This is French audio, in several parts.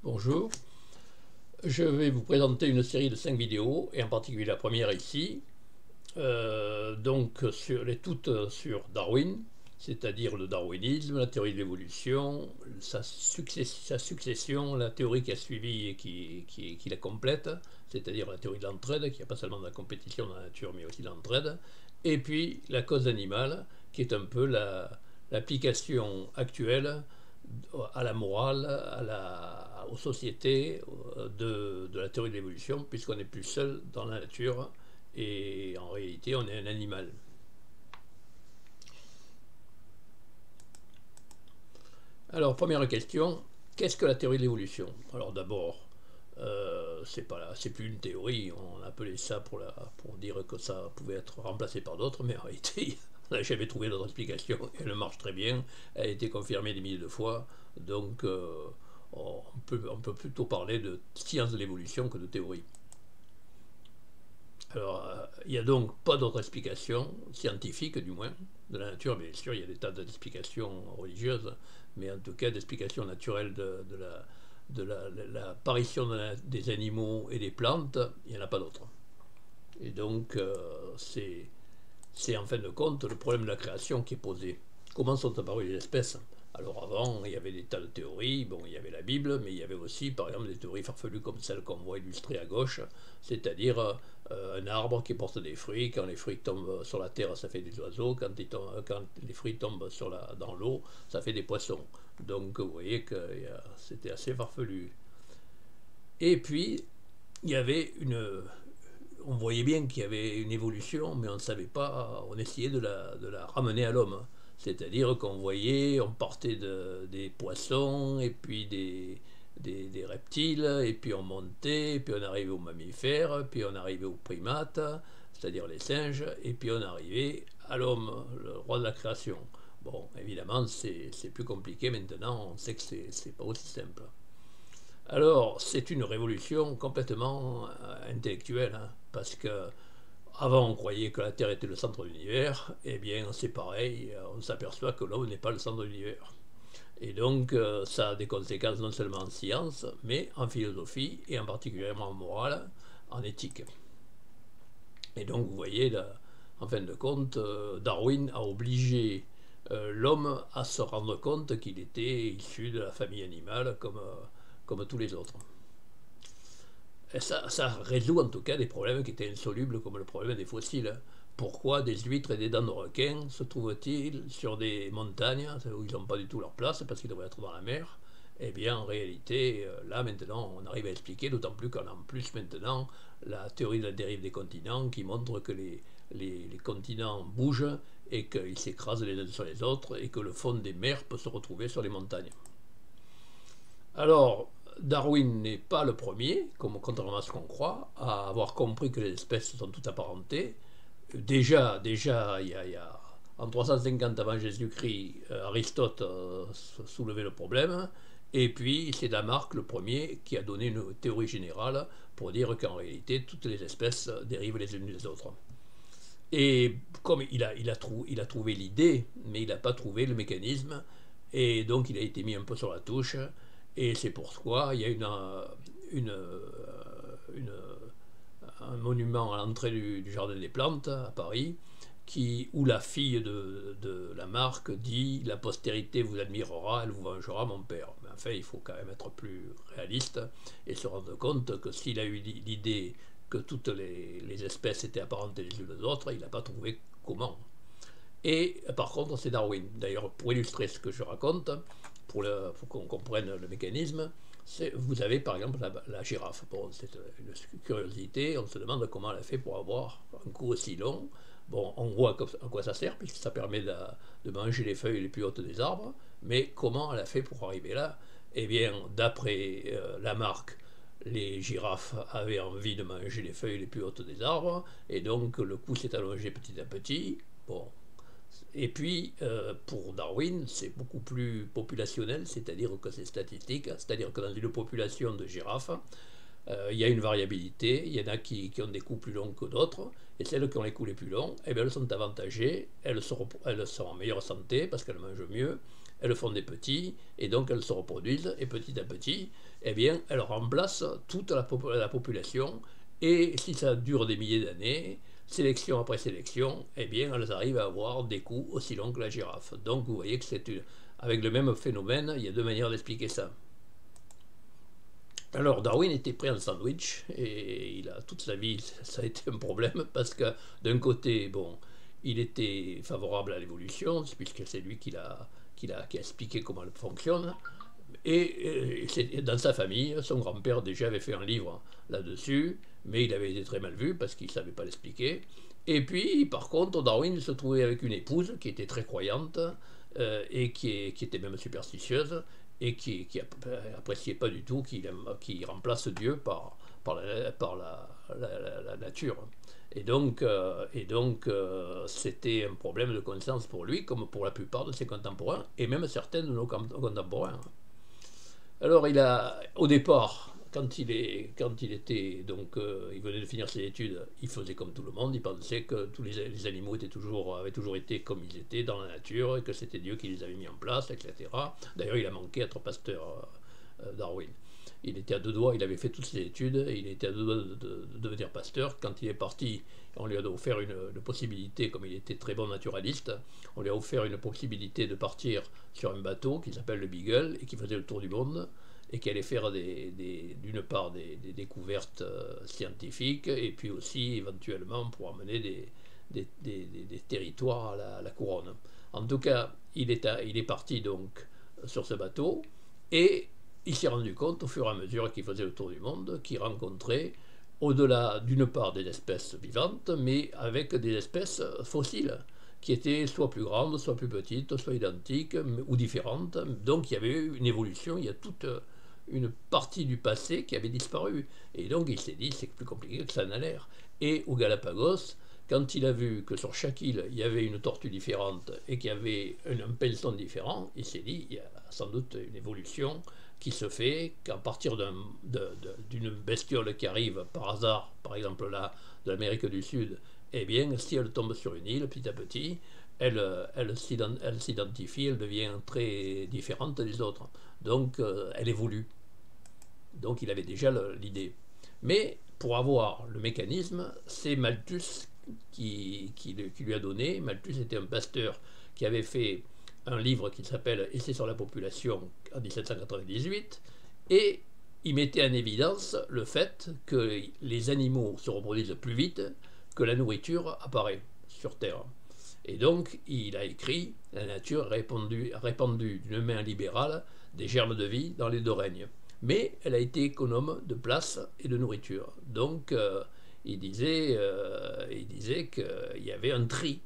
Bonjour, je vais vous présenter une série de 5 vidéos, et en particulier la première ici, toutes sur Darwin, c'est-à-dire le darwinisme, la théorie de l'évolution, sa succession, la théorie qui a suivi et qui la complète, c'est-à-dire la théorie de l'entraide, qui n'a pas seulement de la compétition dans la nature, mais aussi de l'entraide, et puis la cause animale, qui est un peu l'application actuelle à la morale, aux sociétés de la théorie de l'évolution, puisqu'on n'est plus seul dans la nature et en réalité on est un animal. Alors, première question, qu'est-ce que la théorie de l'évolution? Alors d'abord, c'est plus une théorie, on appelait ça pour dire que ça pouvait être remplacé par d'autres, mais en réalité, on n'a jamais trouvé d'autre explication. Elle marche très bien, elle a été confirmée des milliers de fois, donc on peut plutôt parler de science de l'évolution que de théorie. Alors, il n'y a donc pas d'autre explication, scientifique du moins, de la nature. Bien sûr, il y a des tas d'explications religieuses, mais en tout cas d'explications naturelles de l'apparition des animaux et des plantes, il n'y en a pas d'autre. Et donc, c'est en fin de compte le problème de la création qui est posé. Comment sont apparues les espèces? Alors avant, il y avait des tas de théories, bon, il y avait la Bible, mais il y avait aussi, par exemple, des théories farfelues comme celle qu'on voit illustrée à gauche, c'est-à-dire un arbre qui porte des fruits, quand les fruits tombent sur la terre, ça fait des oiseaux, quand les fruits tombent dans l'eau, ça fait des poissons. Donc vous voyez que c'était assez farfelu. Et puis, il y avait on voyait bien qu'il y avait une évolution, mais on ne savait pas, on essayait de la ramener à l'homme. C'est-à-dire qu'on voyait, on partait des poissons, et puis des reptiles, et puis on montait, et puis on arrivait aux mammifères, puis on arrivait aux primates, c'est-à-dire les singes, et puis on arrivait à l'homme, le roi de la création. Bon, évidemment, c'est plus compliqué maintenant, on sait que c'est pas aussi simple. Alors, c'est une révolution complètement intellectuelle, hein, parce que avant on croyait que la Terre était le centre de l'univers, et bien c'est pareil, on s'aperçoit que l'homme n'est pas le centre de l'univers. Et donc ça a des conséquences non seulement en science, mais en philosophie, et en particulièrement en morale, en éthique. Et donc vous voyez, là, en fin de compte, Darwin a obligé l'homme à se rendre compte qu'il était issu de la famille animale comme tous les autres. Et ça résout en tout cas des problèmes qui étaient insolubles, comme le problème des fossiles. Pourquoi des huîtres et des dents de requin se trouvent-ils sur des montagnes où ils n'ont pas du tout leur place, parce qu'ils devraient être dans la mer? Eh bien, en réalité, là maintenant, on arrive à expliquer, d'autant plus qu'en plus maintenant, la théorie de la dérive des continents qui montre que les continents bougent et qu'ils s'écrasent les uns sur les autres et que le fond des mers peut se retrouver sur les montagnes. Alors, Darwin n'est pas le premier, contrairement à ce qu'on croit, à avoir compris que les espèces sont toutes apparentées. Déjà en 350 avant Jésus-Christ, Aristote soulevait le problème, et puis c'est Lamarck le premier qui a donné une théorie générale pour dire qu'en réalité toutes les espèces dérivent les unes des autres. Et comme il a trouvé l'idée, mais il n'a pas trouvé le mécanisme, et donc il a été mis un peu sur la touche, et c'est pourquoi il y a un monument à l'entrée du Jardin des Plantes à Paris, où la fille de Lamarck dit « La postérité vous admirera, elle vous vengera, mon père ». Mais enfin, il faut quand même être plus réaliste et se rendre compte que s'il a eu l'idée que toutes les espèces étaient apparentées les unes aux autres, il n'a pas trouvé comment. Et par contre, c'est Darwin. D'ailleurs, pour illustrer ce que je raconte, pour qu'on comprenne le mécanisme, vous avez par exemple la girafe. Bon, c'est une curiosité, on se demande comment elle a fait pour avoir un cou aussi long. Bon, on voit à quoi ça sert, puisque ça permet de manger les feuilles les plus hautes des arbres, mais comment elle a fait pour arriver là? Eh bien, d'après Lamarck, les girafes avaient envie de manger les feuilles les plus hautes des arbres, et donc le cou s'est allongé petit à petit. Bon, et puis, pour Darwin, c'est beaucoup plus populationnel, c'est-à-dire que c'est statistique, c'est-à-dire que dans une population de girafes, il y a une variabilité, il y en a qui ont des coups plus longs que d'autres, et celles qui ont les coups les plus longs, eh bien, elles sont avantagées, elles sont en meilleure santé parce qu'elles mangent mieux, elles font des petits, et donc elles se reproduisent, et petit à petit, eh bien, elles remplacent toute la population, et si ça dure des milliers d'années, sélection après sélection, eh bien, elles arrivent à avoir des coups aussi longs que la girafe. Donc vous voyez que avec le même phénomène, il y a deux manières d'expliquer ça. Alors Darwin était pris en sandwich et toute sa vie ça a été un problème parce que d'un côté, bon, il était favorable à l'évolution puisque c'est lui qui a expliqué comment elle fonctionne. Et dans sa famille, son grand-père déjà avait fait un livre là-dessus, mais il avait été très mal vu parce qu'il ne savait pas l'expliquer. Et puis, par contre, Darwin se trouvait avec une épouse qui était très croyante et qui était même superstitieuse et qui appréciait pas du tout qu'il remplace Dieu par la nature. Et donc, c'était un problème de conscience pour lui, comme pour la plupart de ses contemporains, et même certains de nos contemporains. Alors, au départ, quand il était, donc, il venait de finir ses études, il faisait comme tout le monde, il pensait que tous les animaux avaient toujours été comme ils étaient dans la nature, et que c'était Dieu qui les avait mis en place, etc. D'ailleurs, il a manqué à être pasteur, Darwin. Il était à deux doigts, il avait fait toutes ses études, et il était à deux doigts de devenir pasteur. Quand il est parti, on lui a offert une possibilité, comme il était très bon naturaliste, on lui a offert une possibilité de partir sur un bateau qui s'appelle le Beagle, et qui faisait le tour du monde, et qui allait faire d'une part des découvertes scientifiques, et puis aussi éventuellement pour amener des territoires à la couronne. En tout cas, il est parti donc sur ce bateau, et il s'est rendu compte au fur et à mesure qu'il faisait le tour du monde qu'il rencontrait au-delà d'une part des espèces vivantes, mais avec des espèces fossiles qui étaient soit plus grandes, soit plus petites, soit identiques ou différentes. Donc il y avait eu une évolution, il y a toute une partie du passé qui avait disparu. Et donc il s'est dit, c'est plus compliqué que ça n'a l'air. Et au Galapagos, quand il a vu que sur chaque île, il y avait une tortue différente et qu'il y avait un pinson différent, il s'est dit, il y a sans doute une évolution qui se fait qu'à partir d'une bestiole qui arrive par hasard, par exemple là, de l'Amérique du Sud, eh bien, si elle tombe sur une île, petit à petit, elle s'identifie, elle devient très différente des autres. Donc, elle évolue. Donc, il avait déjà l'idée. Mais, pour avoir le mécanisme, c'est Malthus qui lui a donné. Malthus était un pasteur qui avait fait un livre qui s'appelle Essai sur la population en 1798, et il mettait en évidence le fait que les animaux se reproduisent plus vite que la nourriture apparaît sur Terre. Et donc, il a écrit « La nature a répandu d'une main libérale des germes de vie dans les deux règnes. » Mais elle a été économe de place et de nourriture. Donc, il disait qu'il y avait un tri.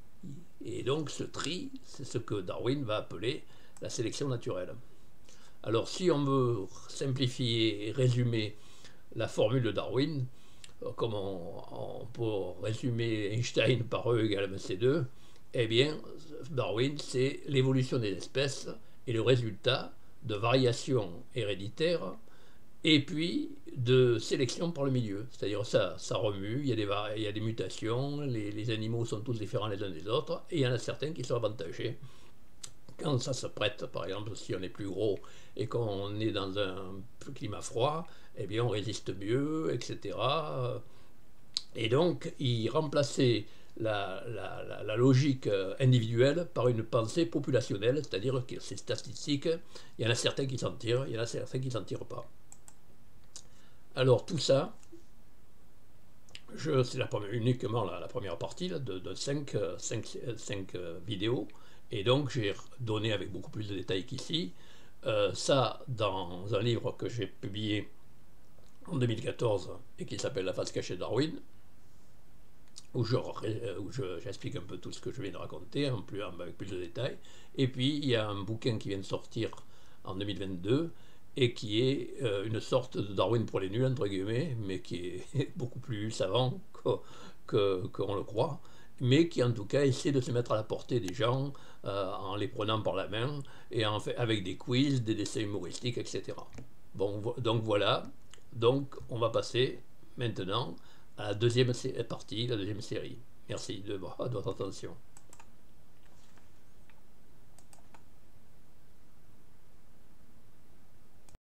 Et donc ce tri, c'est ce que Darwin va appeler la sélection naturelle. Alors si on veut simplifier et résumer la formule de Darwin, comme on peut résumer Einstein par E égale mc2, eh bien Darwin c'est l'évolution des espèces et le résultat de variations héréditaires et puis de sélection par le milieu. C'est-à-dire ça remue, il y a des mutations, les animaux sont tous différents les uns des autres, et il y en a certains qui sont avantagés. Quand ça se prête, par exemple, si on est plus gros et qu'on est dans un climat froid, eh bien on résiste mieux, etc. Et donc, il remplaçait la logique individuelle par une pensée populationnelle, c'est-à-dire que c'est statistique, il y en a certains qui s'en tirent, il y en a certains qui ne s'en tirent pas. Alors tout ça, c'est uniquement la première partie là, de 5 vidéos, et donc j'ai donné avec beaucoup plus de détails qu'ici, ça dans un livre que j'ai publié en 2014 et qui s'appelle La face cachée de Darwin, où j'explique un peu tout ce que je viens de raconter, avec plus de détails. Et puis il y a un bouquin qui vient de sortir en 2022, et qui est une sorte de Darwin pour les nuls, entre guillemets, mais qui est beaucoup plus savant qu'on le croit, mais qui en tout cas essaie de se mettre à la portée des gens en les prenant par la main, et avec des quiz, des dessins humoristiques, etc. Bon, donc voilà, donc on va passer maintenant à la deuxième partie, la deuxième série. Merci de votre attention.